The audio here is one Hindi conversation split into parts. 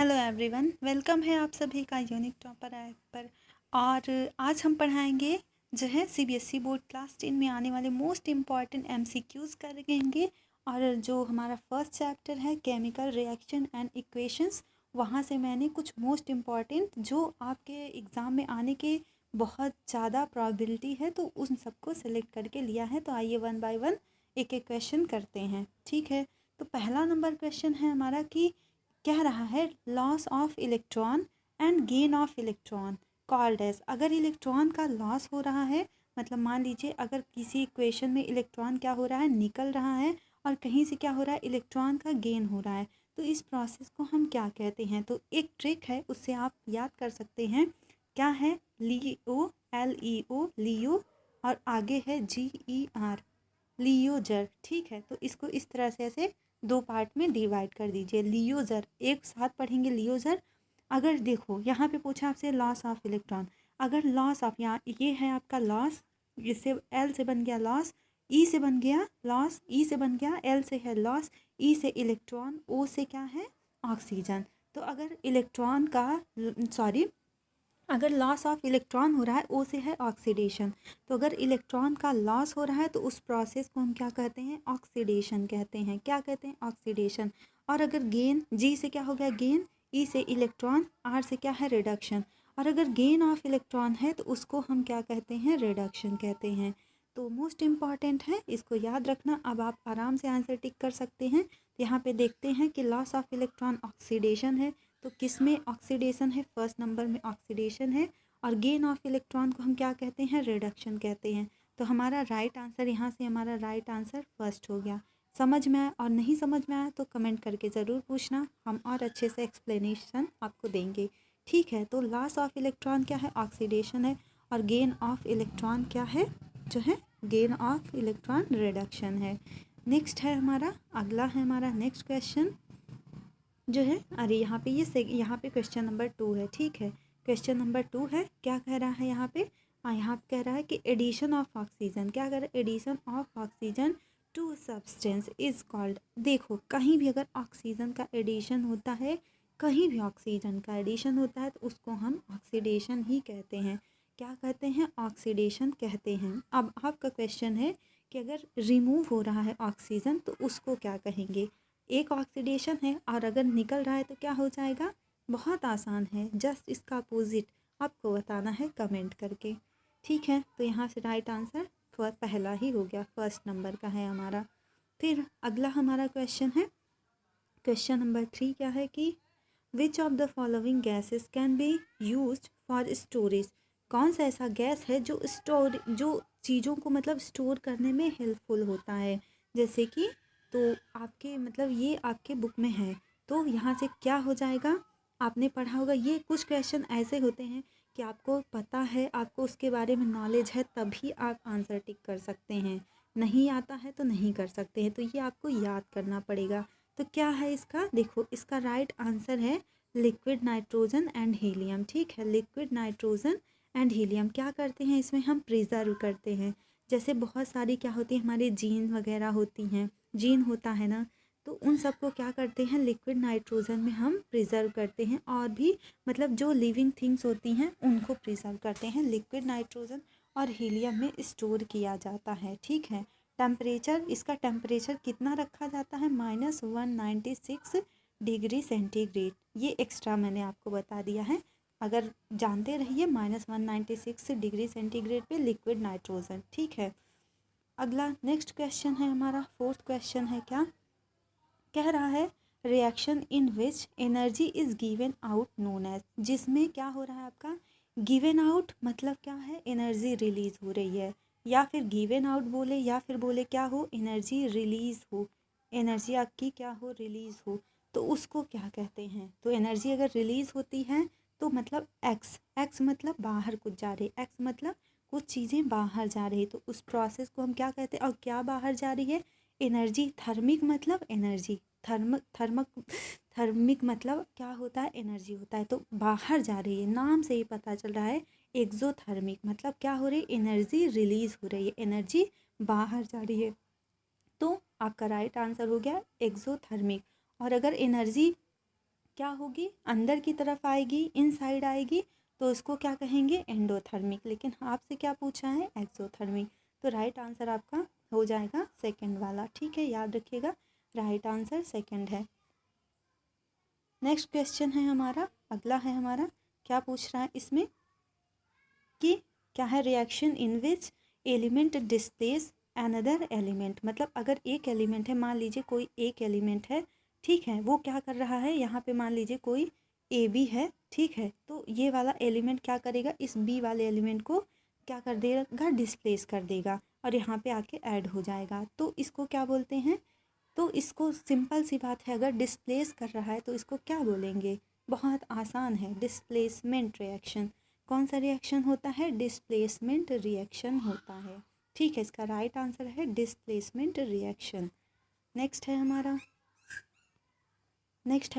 हेलो एवरीवन, वेलकम है आप सभी का यूनिक टॉपर ऐप पर। और आज हम पढ़ाएंगे जो है सीबीएसई बोर्ड क्लास 10 में आने वाले मोस्ट इम्पॉर्टेंट एमसीक्यूज़ करेंगे। और जो हमारा फर्स्ट चैप्टर है केमिकल रिएक्शन एंड इक्वेशंस, वहाँ से मैंने कुछ मोस्ट इम्पॉर्टेंट जो आपके एग्ज़ाम में आने के बहुत ज़्यादा प्रॉबिलिटी है तो उन सबको सेलेक्ट करके लिया है। तो आइए वन बाय वन एक एक क्वेश्चन करते हैं, ठीक है। तो पहला नंबर क्वेश्चन है हमारा कि कह रहा है loss of electron and gain of electron called as. अगर इलेक्ट्रॉन का लॉस हो रहा है, मतलब मान लीजिए अगर किसी इक्वेशन में इलेक्ट्रॉन क्या हो रहा है, निकल रहा है, और कहीं से क्या हो रहा है, इलेक्ट्रॉन का गेन हो रहा है, तो इस प्रोसेस को हम क्या कहते हैं। तो एक ट्रिक है, उससे आप याद कर सकते हैं। क्या है? लियो, LEO लियो, और आगे है GER लियोजर, ठीक है। तो इसको इस तरह से ऐसे दो पार्ट में डिवाइड कर दीजिए। लियोजर एक साथ पढ़ेंगे लियोजर। अगर देखो यहाँ पे पूछा आपसे लॉस ऑफ इलेक्ट्रॉन, अगर लॉस ऑफ, यहाँ ये है आपका लॉस, इससे L से बन गया लॉस, E से बन गया लॉस, E से बन गया L से है लॉस, E से इलेक्ट्रॉन, O से क्या है, ऑक्सीजन। तो अगर इलेक्ट्रॉन का, सॉरी, अगर लॉस ऑफ इलेक्ट्रॉन हो रहा है, ओ से है ऑक्सीडेशन। तो अगर इलेक्ट्रॉन का लॉस हो रहा है तो उस प्रोसेस को हम क्या कहते हैं, ऑक्सीडेशन कहते हैं। क्या कहते हैं, ऑक्सीडेशन। और अगर गेन, जी से क्या हो गया गेन, ई से इलेक्ट्रॉन, आर से क्या है रिडक्शन। और अगर गेन ऑफ इलेक्ट्रॉन है तो उसको हम क्या कहते हैं, रिडक्शन कहते हैं। तो मोस्ट इम्पॉर्टेंट है, इसको याद रखना। अब आप आराम से आंसर टिक कर सकते हैं। यहाँ पे देखते हैं कि लॉस ऑफ इलेक्ट्रॉन ऑक्सीडेशन है, तो किस में ऑक्सीडेशन है, फर्स्ट नंबर में ऑक्सीडेशन है। और गेन ऑफ इलेक्ट्रॉन को हम क्या कहते हैं, रिडक्शन कहते हैं। तो हमारा राइट आंसर, यहाँ से हमारा राइट आंसर फर्स्ट हो गया। समझ में आया? और नहीं समझ में आया तो कमेंट करके ज़रूर पूछना, हम और अच्छे से एक्सप्लेनेशन आपको देंगे, ठीक है। तो लॉस ऑफ इलेक्ट्रॉन क्या है, ऑक्सीडेशन है। और गेन ऑफ इलेक्ट्रॉन क्या है, जो है गेन ऑफ इलेक्ट्रॉन रिडक्शन है। नेक्स्ट है हमारा, अगला है हमारा नेक्स्ट क्वेश्चन जो है, अरे यहाँ पे यहाँ पे क्वेश्चन नंबर 2 है, ठीक है। क्वेश्चन नंबर 2 है, क्या कह रहा है यहाँ पे, यहाँ कह रहा है कि एडिशन ऑफ ऑक्सीजन, क्या कह रहा है, addition of oxygen to substance is called. देखो कहीं भी अगर ऑक्सीजन का एडिशन होता है, कहीं भी ऑक्सीजन का एडिशन होता है तो उसको हम ऑक्सीडेशन ही कहते हैं। क्या कहते हैं, ऑक्सीडेशन कहते हैं। अब आपका क्वेश्चन है कि अगर रिमूव हो रहा है ऑक्सीजन तो उसको क्या कहेंगे। एक ऑक्सीडेशन है और अगर निकल रहा है तो क्या हो जाएगा, बहुत आसान है, जस्ट इसका अपोजिट आपको बताना है कमेंट करके, ठीक है। तो यहाँ से राइट आंसर पहला ही हो गया, फर्स्ट नंबर का है हमारा। फिर अगला हमारा क्वेश्चन है, क्वेश्चन नंबर 3 क्या है कि which of the following gases can be used for storage. कौन सा ऐसा गैस है जो जो चीज़ों को मतलब स्टोर करने में हेल्पफुल होता है। जैसे कि, तो आपके मतलब ये आपके बुक में है, तो यहाँ से क्या हो जाएगा, आपने पढ़ा होगा। ये कुछ क्वेश्चन ऐसे होते हैं कि आपको पता है, आपको उसके बारे में नॉलेज है, तभी आप आंसर टिक कर सकते हैं। नहीं आता है तो नहीं कर सकते हैं, तो ये आपको याद करना पड़ेगा। तो क्या है इसका, देखो इसका राइट आंसर है लिक्विड नाइट्रोजन एंड हीलियम, ठीक है। लिक्विड नाइट्रोजन एंड हीलियम क्या करते हैं, इसमें हम प्रिजर्व करते हैं। जैसे बहुत सारी क्या होती है, हमारे जीन वगैरह होती हैं, जीन होता है ना, तो उन सबको क्या करते हैं, लिक्विड नाइट्रोजन में हम प्रिजर्व करते हैं। और भी मतलब जो लिविंग थिंग्स होती हैं उनको प्रिजर्व करते हैं, लिक्विड नाइट्रोजन और हीलियम में स्टोर किया जाता है, ठीक है। टेम्परेचर, इसका टेम्परेचर कितना रखा जाता है, -196 डिग्री सेंटीग्रेड। ये एक्स्ट्रा मैंने आपको बता दिया है, अगर जानते रहिए, -196 डिग्री सेंटीग्रेड पे लिक्विड नाइट्रोजन, ठीक है। अगला नेक्स्ट क्वेश्चन है हमारा, फोर्थ क्वेश्चन है, क्या कह रहा है, reaction in which energy is given out known as. जिसमें क्या हो रहा है आपका, गिवन आउट मतलब क्या है, एनर्जी रिलीज हो रही है, या फिर गिवन आउट बोले, या फिर बोले क्या हो, एनर्जी रिलीज हो, एनर्जी आपकी क्या हो, रिलीज हो, तो उसको क्या कहते हैं। तो एनर्जी अगर रिलीज होती है तो मतलब एक्स, एक्स मतलब बाहर कुछ जा रही है, एक्स मतलब कुछ चीज़ें बाहर जा रही, तो उस प्रोसेस को हम क्या कहते हैं। और क्या बाहर जा रही है, एनर्जी। थर्मिक मतलब एनर्जी, थर्मिक मतलब क्या होता है, एनर्जी होता है, तो बाहर जा रही है, नाम से ही पता चल रहा है। एक्सोथर्मिक मतलब क्या हो रही है, एनर्जी रिलीज हो रही है, एनर्जी बाहर जा रही है। तो आपका राइट आंसर हो गया एक्सोथर्मिक। और अगर एनर्जी क्या होगी, अंदर की तरफ आएगी, इनसाइड आएगी, तो इसको क्या कहेंगे, एंडोथर्मिक। लेकिन आपसे क्या पूछा है, एक्सोथर्मिक। तो राइट आंसर आपका हो जाएगा सेकंड वाला। ठीक है, याद रखिएगा, राइट आंसर सेकंड है। नेक्स्ट क्वेश्चन है हमारा, अगला है हमारा, क्या पूछ रहा है इसमें कि क्या है, reaction in which element displace another element. मतलब अगर एक एलिमेंट है, मान लीजिए कोई एक एलिमेंट है, ठीक है, वो क्या कर रहा है, यहाँ पे मान लीजिए कोई ए बी है, ठीक है, तो ये वाला एलिमेंट क्या करेगा, इस बी वाले एलिमेंट को क्या कर देगा, डिस्प्लेस कर देगा और यहाँ पे आके ऐड हो जाएगा। तो इसको क्या बोलते हैं, तो इसको सिंपल सी बात है, अगर डिस्प्लेस कर रहा है तो इसको क्या बोलेंगे, बहुत आसान है, डिस्प्लेसमेंट रिएक्शन। कौन सा रिएक्शन होता है, डिस्प्लेसमेंट रिएक्शन होता है। ठीक है, इसका राइट आंसर है डिस्प्लेसमेंट रिएक्शन। नेक्स्ट है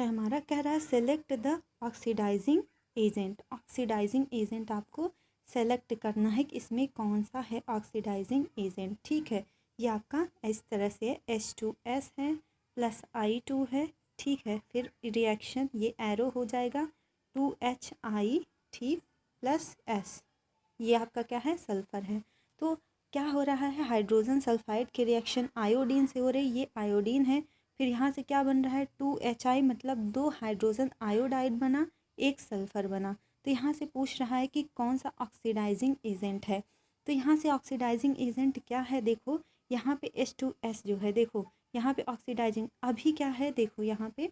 हमारा, कह रहा है select the oxidising agent. Oxidising agent आपको सेलेक्ट करना है कि इसमें कौन सा है ऑक्सीडाइजिंग एजेंट। ठीक है, ये आपका इस तरह से H2S है प्लस I2 है, ठीक है, फिर रिएक्शन ये एरो हो जाएगा 2HI, ठीक, प्लस S, ये आपका क्या है, सल्फर है। तो क्या हो रहा है, हाइड्रोजन सल्फाइड की रिएक्शन आयोडीन से हो रही, ये आयोडीन है, फिर यहाँ से क्या बन रहा है 2HI, मतलब 2 हाइड्रोजन आयोडाइड बना, एक सल्फर बना। तो यहाँ से पूछ रहा है कि कौन सा ऑक्सीडाइजिंग एजेंट है। तो यहाँ से ऑक्सीडाइजिंग एजेंट क्या है, देखो यहाँ पे H2S जो है, देखो यहाँ पे ऑक्सीडाइजिंग अभी क्या है, देखो यहाँ पे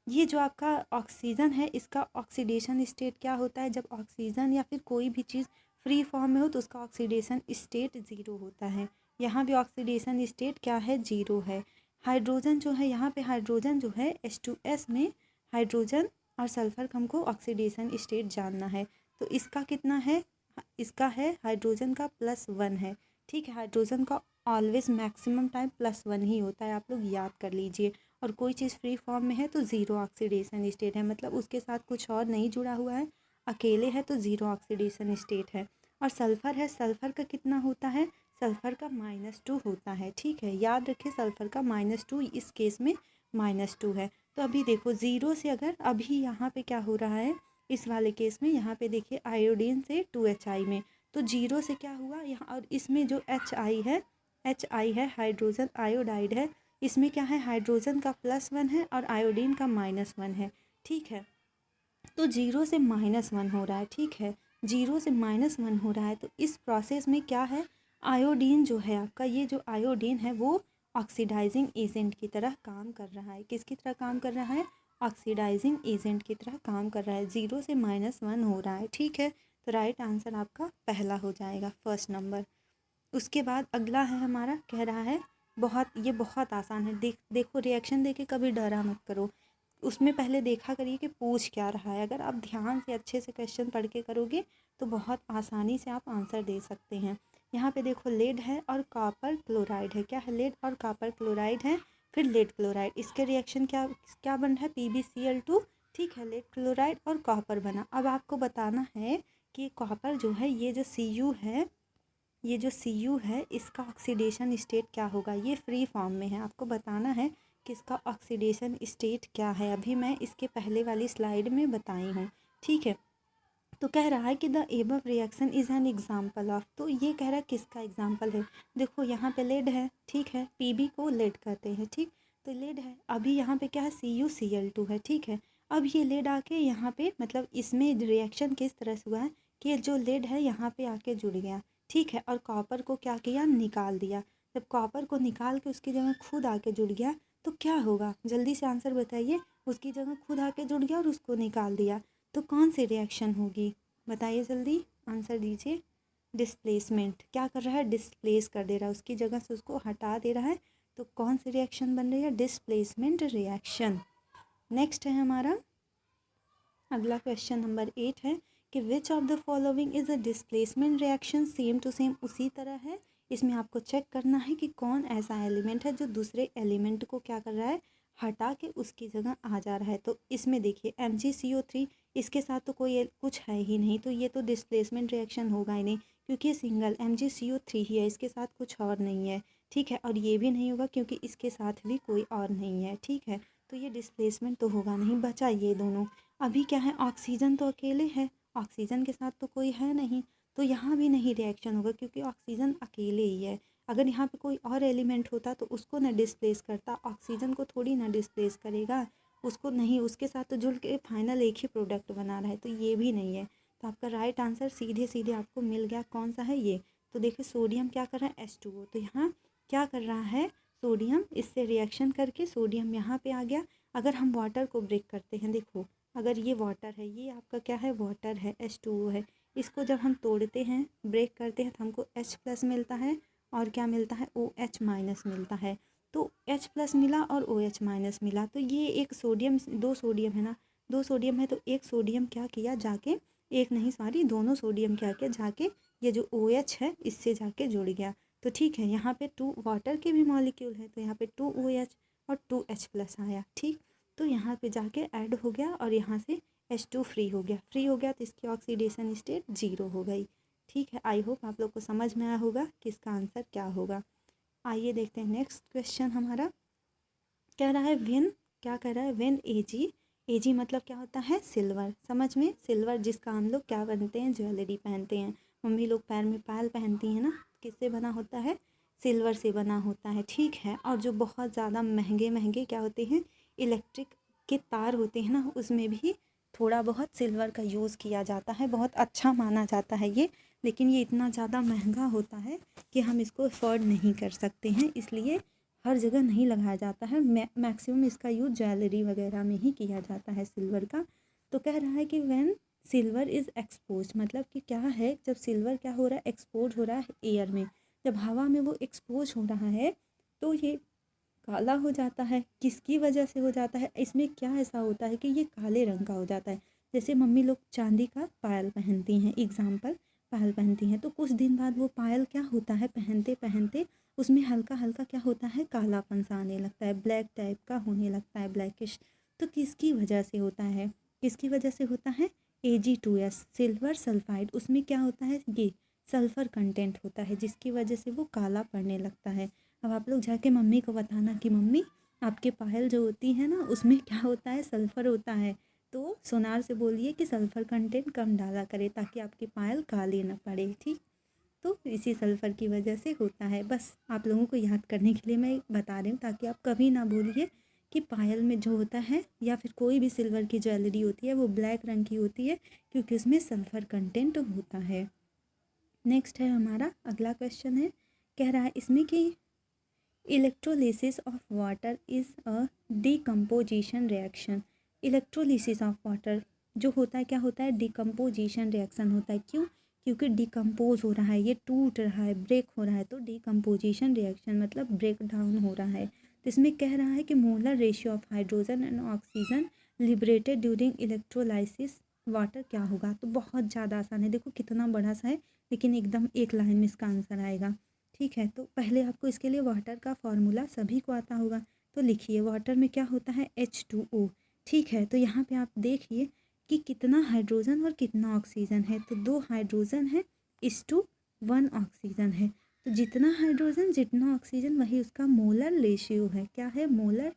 ये जो आपका ऑक्सीजन है, इसका ऑक्सीडेशन स्टेट क्या होता है, जब ऑक्सीजन या फिर कोई भी चीज़ फ्री फॉर्म में हो तो उसका ऑक्सीडेशन स्टेट ज़ीरो होता है। यहाँ भी ऑक्सीडेशन स्टेट क्या है, ज़ीरो है। हाइड्रोजन जो है, यहाँ पे हाइड्रोजन जो है H2S में हाइड्रोजन और सल्फर का हमको ऑक्सीडेशन स्टेट जानना है। तो इसका कितना है, इसका है हाइड्रोजन का +1 है। ठीक है, हाइड्रोजन का ऑलवेज मैक्सिमम टाइम +1 ही होता है, आप लोग याद कर लीजिए। और कोई चीज़ फ्री फॉर्म में है तो ज़ीरो ऑक्सीडेशन स्टेट है, मतलब उसके साथ कुछ और नहीं जुड़ा हुआ है, अकेले है तो ज़ीरो ऑक्सीडेशन स्टेट है। और सल्फ़र है, सल्फ़र का कितना होता है, सल्फ़र का -2 होता है। ठीक है, याद रखिए सल्फ़र का -2, इस केस में -2 है। तो अभी देखो ज़ीरो से अगर अभी यहाँ पे क्या हो रहा है, इस वाले केस में यहाँ पे देखिए आयोडीन से 2HI में, तो जीरो से क्या हुआ यहाँ, और इसमें जो HI है हाइड्रोजन आयोडाइड है, इसमें क्या है, हाइड्रोजन का +1 है और आयोडीन का -1 है। ठीक है, तो जीरो से -1 हो रहा है। ठीक है, जीरो से -1 हो रहा है, तो इस प्रोसेस में क्या है, आयोडीन जो है आपका, ये जो आयोडीन है वो ऑक्सीडाइजिंग एजेंट की तरह काम कर रहा है। किसकी तरह काम कर रहा है, ऑक्सीडाइजिंग एजेंट की तरह काम कर रहा है, जीरो से -1 हो रहा है। ठीक है, तो राइट आंसर आपका पहला हो जाएगा, फर्स्ट नंबर। उसके बाद अगला है हमारा, कह रहा है ये बहुत आसान है, देखो रिएक्शन देके कभी डरा मत करो, उसमें पहले देखा करिए कि पूछ क्या रहा है। अगर आप ध्यान से अच्छे से क्वेश्चन पढ़ के करोगे तो बहुत आसानी से आप आंसर दे सकते हैं। यहाँ पे देखो लेड है और कॉपर क्लोराइड है, क्या है, लेड और कॉपर क्लोराइड है, फिर लेड क्लोराइड, इसके रिएक्शन क्या क्या बन रहा है, PbCl2। ठीक है, लेड क्लोराइड और कॉपर बना। अब आपको बताना है कि कॉपर जो है, ये जो Cu है, ये जो Cu है, इसका ऑक्सीडेशन स्टेट क्या होगा, ये फ्री फॉर्म में है, आपको बताना है कि इसका ऑक्सीडेशन स्टेट क्या है। अभी मैं इसके पहले वाली स्लाइड में बताई हूँ। ठीक है, तो कह रहा है कि the above reaction is an example of, तो ये कह रहा है किसका एग्जाम्पल है, देखो यहाँ पे लेड है, ठीक है, Pb को लेड कहते हैं, ठीक, तो लेड है, अभी यहाँ पे क्या है, CuCl2 है। ठीक है, अब ये लेड आके यहाँ पे, मतलब इसमें रिएक्शन किस तरह से हुआ है कि जो लेड है यहाँ पे आके जुड़ गया, ठीक है, और कॉपर को क्या किया, निकाल दिया। जब कॉपर को निकाल के उसकी जगह खुद आके जुड़ गया तो क्या होगा, जल्दी से आंसर बताइए, उसकी जगह खुद आके जुड़ गया और उसको निकाल दिया, तो कौन सी रिएक्शन होगी, बताइए जल्दी आंसर दीजिए। डिस्प्लेसमेंट, क्या कर रहा है, डिस्प्लेस कर दे रहा है, उसकी जगह से उसको हटा दे रहा है, तो कौन सी रिएक्शन बन रही है, डिस्प्लेसमेंट रिएक्शन। नेक्स्ट है हमारा अगला क्वेश्चन नंबर 8 है कि which of the following is a displacement reaction, same to same उसी तरह है। इसमें आपको चेक करना है कि कौन ऐसा एलिमेंट है जो दूसरे एलिमेंट को क्या कर रहा है, हटा के उसकी जगह आ जा रहा है। तो इसमें देखिए MgCO3, इसके साथ तो कोई कुछ है ही नहीं, तो ये तो डिस्प्लेसमेंट रिएक्शन होगा ही नहीं, क्योंकि सिंगल MgCO3 ही है, इसके साथ कुछ और नहीं है। ठीक है, और ये भी नहीं होगा क्योंकि इसके साथ भी कोई और नहीं है। ठीक है, तो ये डिस्प्लेसमेंट तो होगा नहीं, बचा ये दोनों। अभी क्या है, ऑक्सीजन तो अकेले है, ऑक्सीजन के साथ तो कोई है नहीं, तो यहाँ भी नहीं रिएक्शन होगा क्योंकि ऑक्सीजन अकेले ही है। अगर यहाँ पे कोई और एलिमेंट होता तो उसको ना डिस्प्लेस करता, ऑक्सीजन को थोड़ी ना डिस्प्लेस करेगा, उसको नहीं, उसके साथ तो जुड़ के फाइनल एक ही प्रोडक्ट बना रहा है, तो ये भी नहीं है। तो आपका राइट आंसर सीधे सीधे आपको मिल गया, कौन सा है ये। तो देखिए सोडियम क्या कर रहा है, H2O, तो यहाँ क्या कर रहा है, सोडियम इससे रिएक्शन करके सोडियम यहाँ पे आ गया। अगर हम वाटर को ब्रेक करते हैं, देखो अगर ये वाटर है, ये आपका क्या है, वाटर है, H2O है, इसको जब हम तोड़ते हैं, ब्रेक करते हैं, तो हमको H+ मिलता है और क्या मिलता है, OH- मिलता है। तो H+ मिला और OH- मिला, तो ये एक सोडियम, दो सोडियम है ना, दो सोडियम है, तो एक सोडियम क्या किया जाके, एक नहीं सॉरी दोनों सोडियम क्या किया जाके, ये जो OH है इससे जाके जुड़ गया। तो ठीक है, यहाँ पे 2 वाटर के भी मॉलिक्यूल है, तो यहाँ पे 2 OH और 2 H+ आया, ठीक। तो यहाँ पे जाके ऐड हो गया और यहाँ से H2 फ्री हो गया, फ्री हो गया तो इसकी ऑक्सीडेशन स्टेट 0 हो गई। ठीक है, आई होप आप लोग को समझ में आया होगा कि इसका आंसर क्या होगा। आइए देखते हैं नेक्स्ट क्वेश्चन हमारा। कह रहा है व्हेन, क्या कह रहा है, व्हेन Ag मतलब क्या होता है, सिल्वर, समझ में, सिल्वर जिसका हम लोग क्या बनते हैं, ज्वेलरी पहनते हैं। मम्मी लोग पैर में पायल पहनती हैं ना, किससे बना होता है, सिल्वर से बना होता है, ठीक है। और जो बहुत ज़्यादा महंगे महंगे क्या होते हैं, इलेक्ट्रिक के तार होते हैं ना, उसमें भी थोड़ा बहुत सिल्वर का यूज़ किया जाता है, बहुत अच्छा माना जाता है ये। लेकिन ये इतना ज़्यादा महंगा होता है कि हम इसको अफोर्ड नहीं कर सकते हैं, इसलिए हर जगह नहीं लगाया जाता है। मैक्सिमम इसका यूज ज्वेलरी वगैरह में ही किया जाता है सिल्वर का। तो कह रहा है कि व्हेन सिल्वर इज़ एक्सपोज, मतलब कि क्या है, जब सिल्वर क्या हो रहा है, एक्सपोज हो रहा है एयर में, जब हवा में वो एक्सपोज हो रहा है तो ये काला हो जाता है। किसकी वजह से हो जाता है, इसमें क्या ऐसा होता है कि ये काले रंग का हो जाता है। जैसे मम्मी लोग चांदी का पायल पहनती हैं, एग्जाम्पल पायल पहनती हैं, तो कुछ दिन बाद वो पायल क्या होता है, पहनते पहनते उसमें हल्का हल्का क्या होता है, कालापन सा आने लगता है, ब्लैक टाइप का होने लगता है, ब्लैकिश। तो किसकी वजह से होता है, किसकी वजह से होता है, Ag2S सिल्वर सल्फाइड, उसमें क्या होता है, ये सल्फ़र कंटेंट होता है, जिसकी वजह से वो काला पड़ने लगता है। अब आप लोग जाके मम्मी को बताना कि मम्मी आपके पायल जो होती है ना, उसमें क्या होता है, सल्फ़र होता है, तो सोनार से बोलिए कि सल्फ़र कंटेंट कम डाला करे ताकि आपकी पायल काली ना पड़े, ठीक। तो इसी सल्फ़र की वजह से होता है, बस आप लोगों को याद करने के लिए मैं बता रही हूँ, ताकि आप कभी ना भूलिए कि पायल में जो होता है या फिर कोई भी सिल्वर की ज्वेलरी होती है वो ब्लैक रंग की होती है, क्योंकि उसमें सल्फ़र कंटेंट होता है। नेक्स्ट है हमारा अगला क्वेश्चन है, कह रहा है इसमें कि electrolysis of water is a decomposition reaction. Electrolysis of water जो होता है, क्या होता है, डिकम्पोजिशन रिएक्शन होता है। क्यों, क्योंकि डिकम्पोज हो रहा है, ये टूट रहा है, ब्रेक हो रहा है, तो डिकम्पोजिशन रिएक्शन मतलब ब्रेक डाउन हो रहा है। तो इसमें कह रहा है कि molar ratio of hydrogen and oxygen liberated during electrolysis water क्या होगा। तो बहुत ज़्यादा आसान है, देखो कितना बड़ा सा है, लेकिन एकदम एक लाइन में इसका आंसर आएगा, ठीक है। तो पहले आपको इसके लिए वाटर का फॉर्मूला सभी को आता होगा, तो लिखिए वाटर में क्या होता है, H2O, ठीक है। तो यहाँ पे आप देखिए कि कितना हाइड्रोजन और कितना ऑक्सीजन है, तो 2 हाइड्रोजन है इस टू 1 ऑक्सीजन है, तो जितना हाइड्रोजन जितना ऑक्सीजन वही उसका मोलर रेशियो है, क्या है, मोलर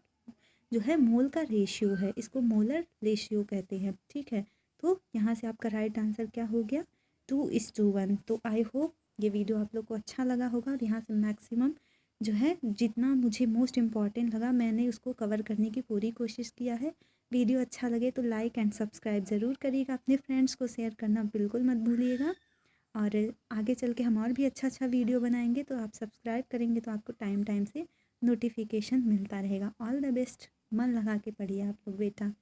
जो है मोल का रेशियो है, इसको मोलर रेशियो कहते हैं, ठीक है। तो यहाँ से आपका राइट आंसर क्या हो गया, 2:1। तो आई होप ये वीडियो आप लोग को अच्छा लगा होगा, और यहाँ से मैक्सिमम जो है जितना मुझे मोस्ट इम्पॉर्टेंट लगा मैंने उसको कवर करने की पूरी कोशिश किया है। वीडियो अच्छा लगे तो लाइक एंड सब्सक्राइब ज़रूर करिएगा, अपने फ्रेंड्स को शेयर करना बिल्कुल मत भूलिएगा। और आगे चल के हम और भी अच्छा अच्छा वीडियो बनाएंगे, तो आप सब्सक्राइब करेंगे तो आपको टाइम टाइम से नोटिफिकेशन मिलता रहेगा। ऑल द बेस्ट, मन लगा के पढ़िए आप लोग बेटा।